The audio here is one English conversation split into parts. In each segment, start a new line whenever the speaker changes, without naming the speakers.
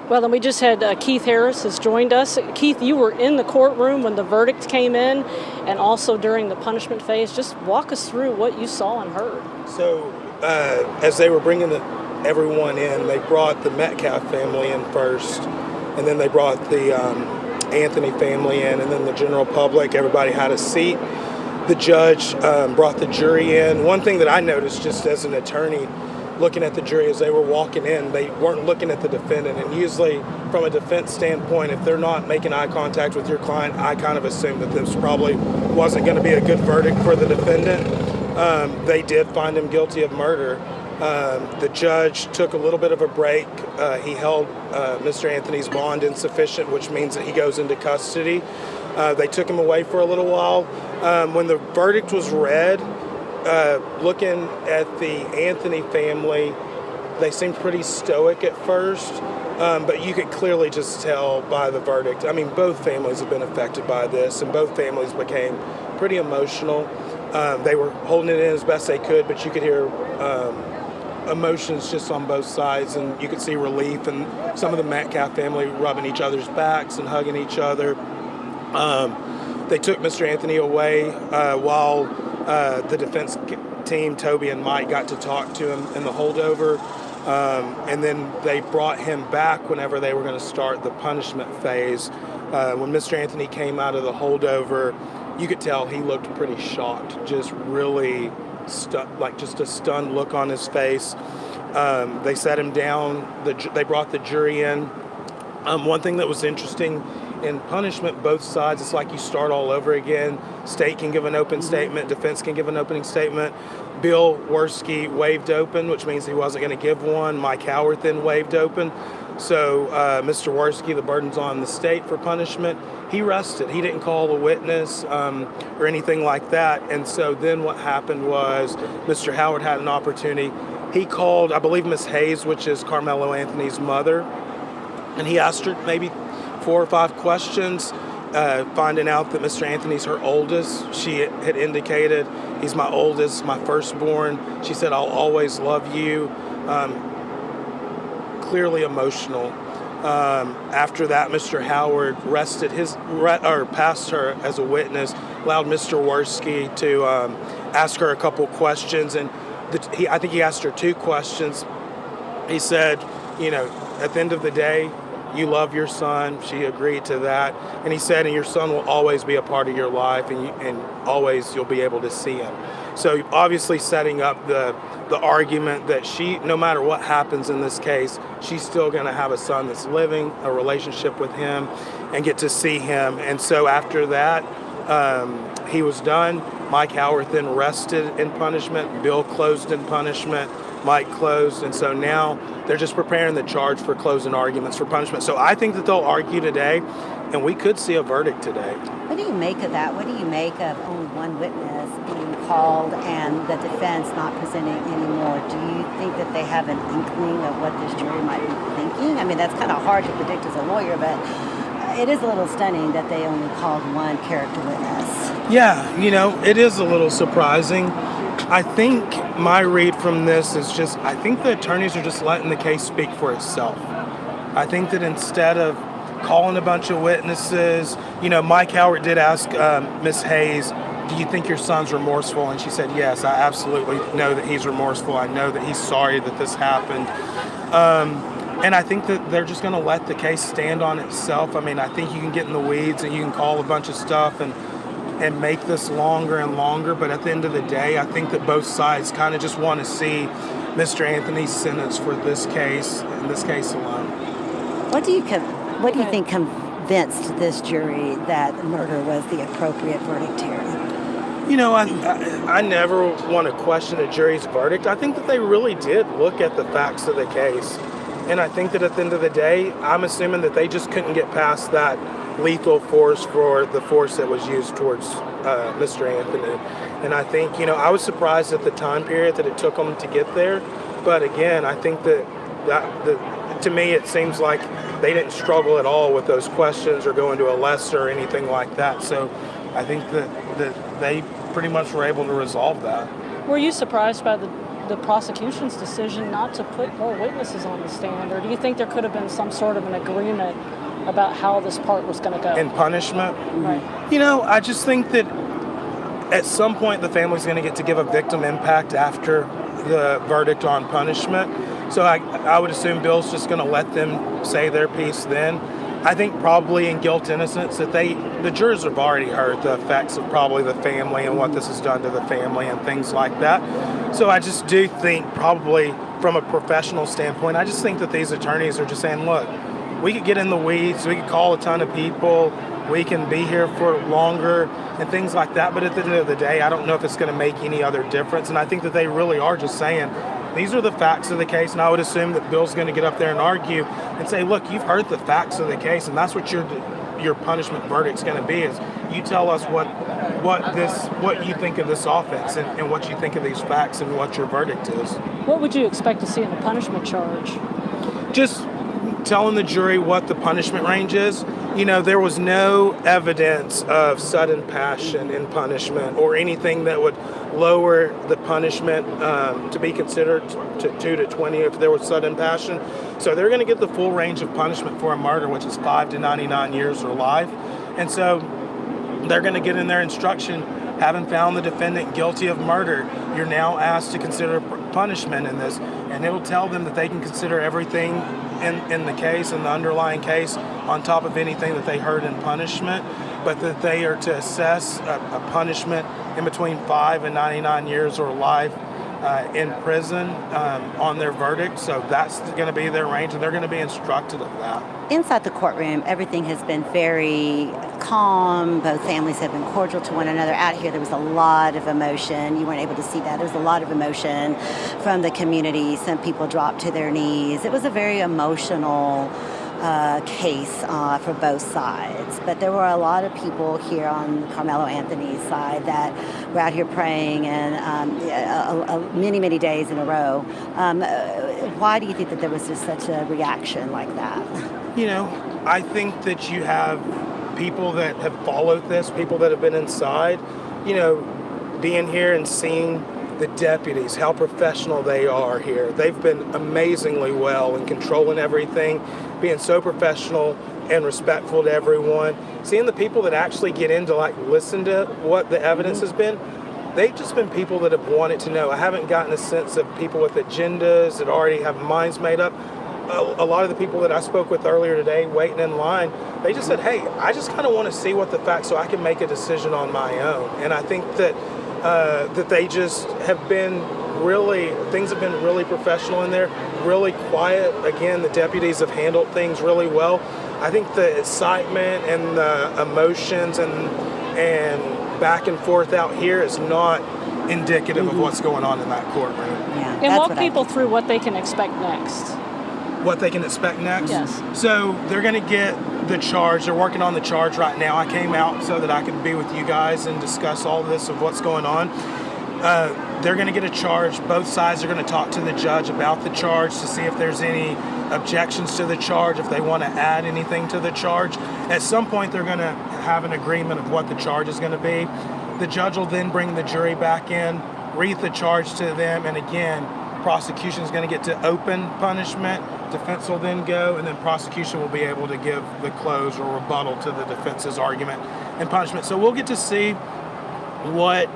Well, then we just had Keith Harris has joined us. Keith, you were in the courtroom when the verdict came in and also during the punishment phase. Just walk us through what you saw and heard.
So as they were bringing everyone in, they brought the Metcalf family in first, and then they brought the Anthony family in, and then the general public. Everybody had a seat. The judge brought the jury in. One thing that I noticed just as an attorney looking at the jury as they were walking in, they weren't looking at the defendant. And usually from a defense standpoint, if they're not making eye contact with your client, I kind of assumed that this probably wasn't going to be a good verdict for the defendant. They did find him guilty of murder. The judge took a little bit of a break. He held Mr. Anthony's bond insufficient, which means that he goes into custody. They took him away for a little while. When the verdict was read, looking at the Anthony family, they seemed pretty stoic at first, but you could clearly just tell by the verdict. I mean, both families have been affected by this, and both families became pretty emotional. They were holding it in as best they could, but you could hear emotions just on both sides, and you could see relief, and some of the Metcalf family rubbing each other's backs and hugging each other. They took Mr. Anthony away while the defense team, Toby and Mike, got to talk to him in the holdover, and then they brought him back whenever they were going to start the punishment phase. When Mr. Anthony came out of the holdover, you could tell he looked pretty shocked, just really just a stunned look on his face. They sat him down. They brought the jury in. One thing that was interesting, in punishment, both sides, it's like you start all over again. State can give an open statement, defense can give an opening statement. Bill Worski waived open, which means he wasn't going to give one. Mike Howard then waived open. So Mr. Worski, the burden's on the state for punishment. He rested. He didn't call a witness or anything like that. And so then what happened was Mr. Howard had an opportunity. He called, I believe, Miss Hayes, which is Karmelo Anthony's mother, and he asked her maybe 4 or 5 questions, finding out that Mr. Anthony's her oldest. She had indicated, he's my oldest, my firstborn. She said, I'll always love you. Clearly emotional. After that, Mr. Howard rested passed her as a witness, allowed Mr. Worski to ask her a couple questions, and I think he asked her 2 questions. He said, at the end of the day, you love your son. She agreed to that. And he said, and your son will always be a part of your life, and always you'll be able to see him. So obviously setting up the argument that she, no matter what happens in this case, she's still going to have a son that's living, a relationship with him, and get to see him. And so after that, he was done. Mike Howard then rested in punishment. Bill closed in punishment. Mike closed, and so now they're just preparing the charge for closing arguments for punishment. So I think that they'll argue today, and we could see a verdict today.
What do you make of that? What do you make of only one witness being called and the defense not presenting anymore? Do you think that they have an inkling of what this jury might be thinking? I mean, that's kind of hard to predict as a lawyer, but it is a little stunning that they only called one character witness.
Yeah, it is a little surprising. I think my read from this is I think the attorneys are just letting the case speak for itself. I think that instead of calling a bunch of witnesses, Mike Howard did ask Miss Hayes, do you think your son's remorseful? And she said, yes, I absolutely know that he's remorseful. I know that he's sorry that this happened. And I think that they're just going to let the case stand on itself. I mean, I think you can get in the weeds and you can call a bunch of stuff and make this longer and longer, but at the end of the day, I think that both sides kind of just want to see Mr. Anthony's sentence for this case and this case alone.
What do you think convinced this jury that murder was the appropriate verdict here?
I never want to question a jury's verdict. I think that they really did look at the facts of the case, and I think that at the end of the day, I'm assuming that they just couldn't get past that lethal force for the force that was used towards Mr. Anthony. And I think, I was surprised at the time period that it took them to get there. But again, I think that to me, it seems like they didn't struggle at all with those questions or going to a lesser or anything like that. So I think that they pretty much were able to resolve that.
Were you surprised by the prosecution's decision not to put more witnesses on the stand, or do you think there could have been some sort of an agreement about how this part was going to go?
In punishment?
Right.
I just think that at some point the family's going to get to give a victim impact after the verdict on punishment. So I would assume Bill's just going to let them say their piece then. I think probably in guilt innocence that the jurors have already heard the effects of probably the family and what this has done to the family and things like that. So I just do think probably from a professional standpoint, I just think that these attorneys are just saying, look, we could get in the weeds, we could call a ton of people, we can be here for longer and things like that. But at the end of the day, I don't know if it's going to make any other difference. And I think that they really are just saying, these are the facts of the case, and I would assume that Bill's going to get up there and argue and say, look, you've heard the facts of the case, and that's what your punishment verdict's going to be, is you tell us what you think of this offense and what you think of these facts and what your verdict is.
What would you expect to see in the punishment charge?
Just telling the jury what the punishment range is. There was no evidence of sudden passion in punishment or anything that would lower the punishment to be considered to 2 to 20 if there was sudden passion. So they're going to get the full range of punishment for a murder, which is 5 to 99 years or life. And so they're going to get in their instruction, having found the defendant guilty of murder, you're now asked to consider punishment in this. And it'll tell them that they can consider everything in the case, in the underlying case, on top of anything that they heard in punishment, but that they are to assess a punishment in between 5 and 99 years or life in prison on their verdict. So that's going to be their range, and they're going to be instructed of that.
Inside the courtroom, everything has been very calm. Both families have been cordial to one another. Out here, there was a lot of emotion. You weren't able to see that. There was a lot of emotion from the community. Some people dropped to their knees. It was a very emotional case for both sides. But there were a lot of people here on Karmelo Anthony's side that were out here praying and many, many days in a row. Why do you think that there was just such a reaction like that?
I think that you have people that have followed this, people that have been inside, being here and seeing the deputies, how professional they are here. They've been amazingly well in controlling everything, being so professional and respectful to everyone. Seeing the people that actually get in to listen to what the evidence has been, they've just been people that have wanted to know. I haven't gotten a sense of people with agendas that already have minds made up. A lot of the people that I spoke with earlier today waiting in line, they just said, hey, I just kind of want to see what the facts so I can make a decision on my own. And I think that they just have been things have been really professional in there, really quiet. Again, the deputies have handled things really well. I think the excitement and the emotions and back and forth out here is not indicative of what's going on in that courtroom.
Yeah,
And walk people through what they can expect next.
What they can expect next?
Yes.
So they're going to get the charge. They're working on the charge right now. I came out so that I could be with you guys and discuss all this of what's going on. They're going to get a charge. Both sides are going to talk to the judge about the charge to see if there's any objections to the charge, if they want to add anything to the charge. At some point, they're going to have an agreement of what the charge is going to be. The judge will then bring the jury back in, read the charge to them, and again, prosecution is going to get to open punishment. Defense will then go, and then prosecution will be able to give the close or rebuttal to the defense's argument and punishment. So we'll get to see what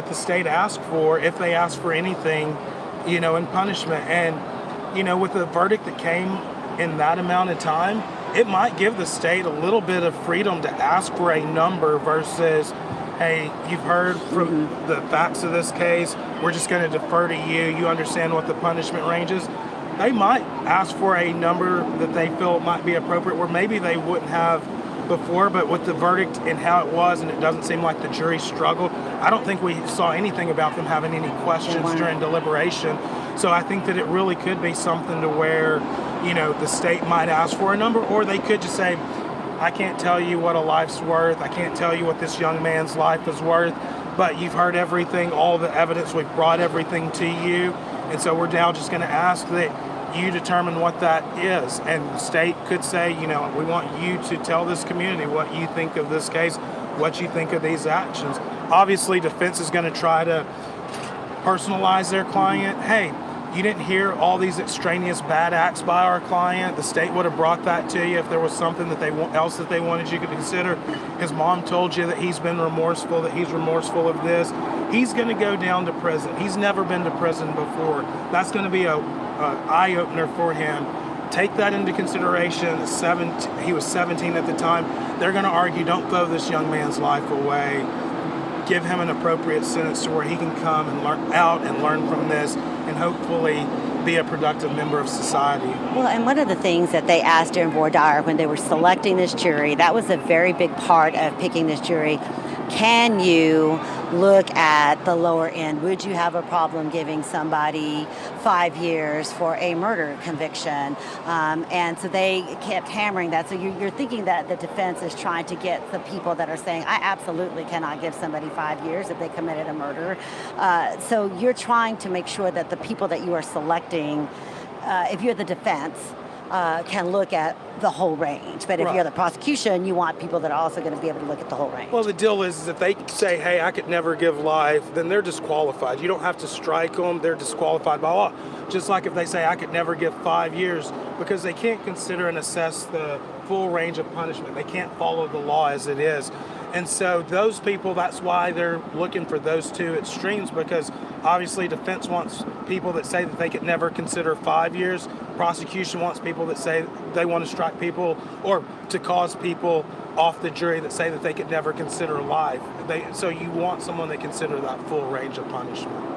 the state asked for, if they asked for anything, in punishment. And, with the verdict that came in that amount of time, it might give the state a little bit of freedom to ask for a number versus, hey, you've heard from the facts of this case, we're just going to defer to you, you understand what the punishment range is. They might ask for a number that they feel might be appropriate where maybe they wouldn't have before, but with the verdict and how it was, and it doesn't seem like the jury struggled, I don't think we saw anything about them having any questions during deliberation. So I think that it really could be something to where, the state might ask for a number, or they could just say, I can't tell you what a life's worth, I can't tell you what this young man's life is worth, but you've heard everything, all the evidence, we've brought everything to you, and so we're now just going to ask that you determine what that is. And the state could say, we want you to tell this community what you think of this case, what you think of these actions. Obviously, defense is going to try to personalize their client. Hey, you didn't hear all these extraneous bad acts by our client. The state would have brought that to you if there was something that else that they wanted you to consider. His mom told you that he's been remorseful, that he's remorseful of this. He's going to go down to prison. He's never been to prison before. That's going to be a eye-opener for him. Take that into consideration. He was 17 at the time. They're going to argue, don't throw this young man's life away. Give him an appropriate sentence to where he can come and learn from this and hopefully be a productive member of society.
Well, and one of the things that they asked during voir dire when they were selecting this jury, that was a very big part of picking this jury. Can you look at the lower end? Would you have a problem giving somebody 5 years for a murder conviction? And so they kept hammering that. So you're thinking that the defense is trying to get the people that are saying, I absolutely cannot give somebody 5 years if they committed a murder. So you're trying to make sure that the people that you are selecting, if you're the defense, can look at the whole range. But if you're the prosecution, you want people that are also going to be able to look at the whole range.
Well, the deal is if they say, hey, I could never give life, then they're disqualified. You don't have to strike them. They're disqualified by law. Just like if they say, I could never give 5 years, because they can't consider and assess the full range of punishment. They can't follow the law as it is. And so those people, that's why they're looking for those two extremes, because obviously defense wants people that say that they could never consider 5 years. Prosecution wants people that say they want to strike people or to cause people off the jury that say that they could never consider life. So you want someone that consider that full range of punishment.